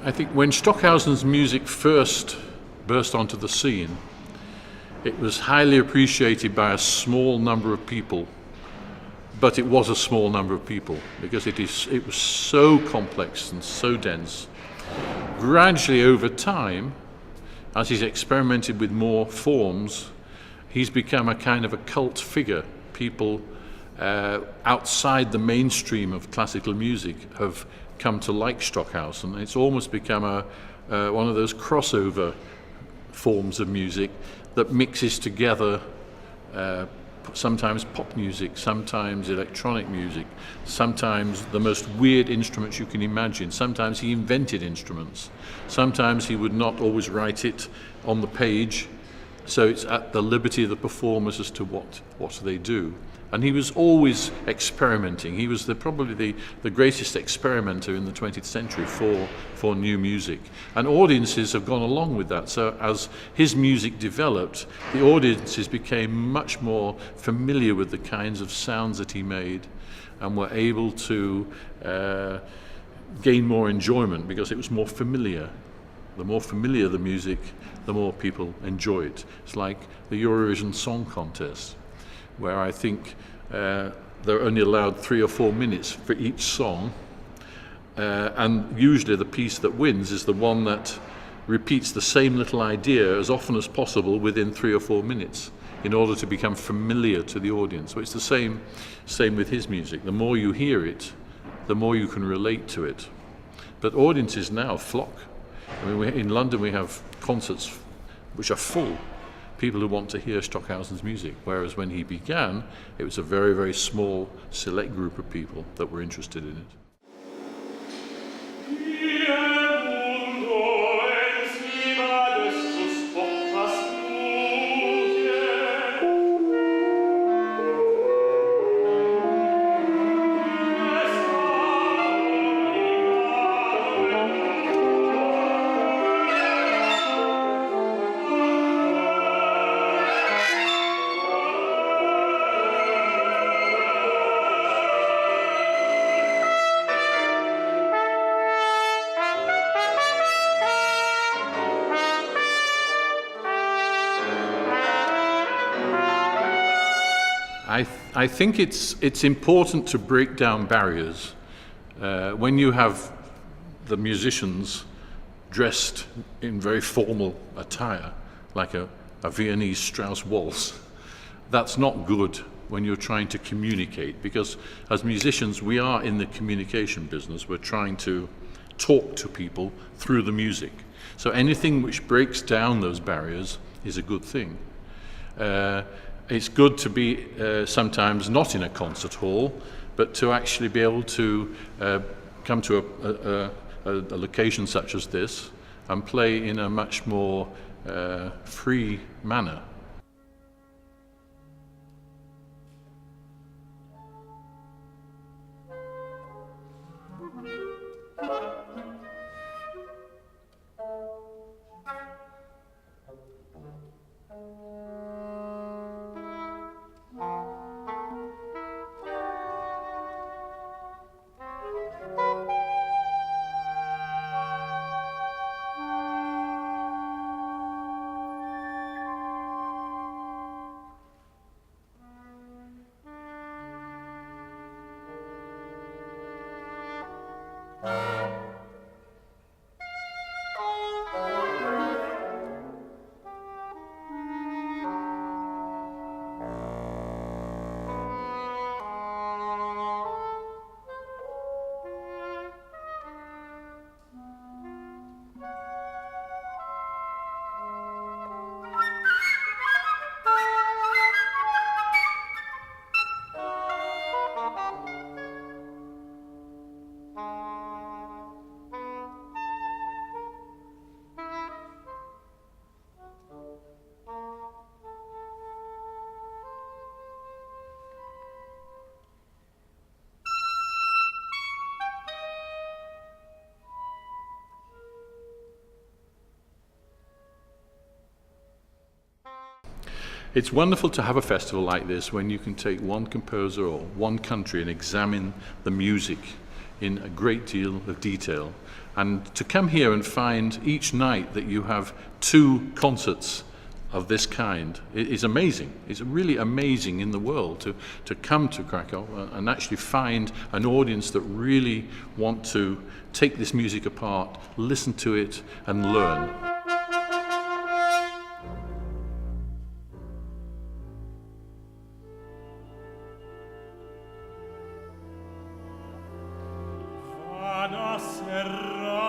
I think when Stockhausen's music first burst onto the scene, it was highly appreciated by a small number of people, but it was a small number of people because it was so complex and so dense. Gradually over time, as he's experimented with more forms, he's become a kind of a cult figure. People outside the mainstream of classical music have come to like Stockhausen. It's almost become one of those crossover forms of music that mixes together sometimes pop music, sometimes electronic music, sometimes the most weird instruments you can imagine. Sometimes he invented instruments. Sometimes he would not always write it on the page, so it's at the liberty of the performers as to what they do. And he was always experimenting. He was probably the greatest experimenter in the 20th century for new music. And audiences have gone along with that. So as his music developed, the audiences became much more familiar with the kinds of sounds that he made and were able to gain more enjoyment because it was more familiar. The more familiar the music, the more people enjoy it. It's like the Eurovision Song Contest, where I think they're only allowed 3 or 4 minutes for each song, and usually the piece that wins is the one that repeats the same little idea as often as possible within 3 or 4 minutes in order to become familiar to the audience. So it's the same with his music. The more you hear it, the more you can relate to it. But audiences now flock. I mean, in London we have concerts which are full. People who want to hear Stockhausen's music, whereas when he began, it was a very, very small, select group of people that were interested in it. I think it's important to break down barriers. When you have the musicians dressed in very formal attire, like a Viennese Strauss waltz, that's not good when you're trying to communicate, because as musicians we are in the communication business. We're trying to talk to people through the music. So anything which breaks down those barriers is a good thing. It's good to be sometimes not in a concert hall, but to actually be able to come to a location such as this and play in a much more free manner. It's wonderful to have a festival like this when you can take one composer or one country and examine the music in a great deal of detail. And to come here and find each night that you have 2 concerts of this kind is amazing. It's really amazing in the world to come to Krakow and actually find an audience that really want to take this music apart, listen to it and learn. Vada serra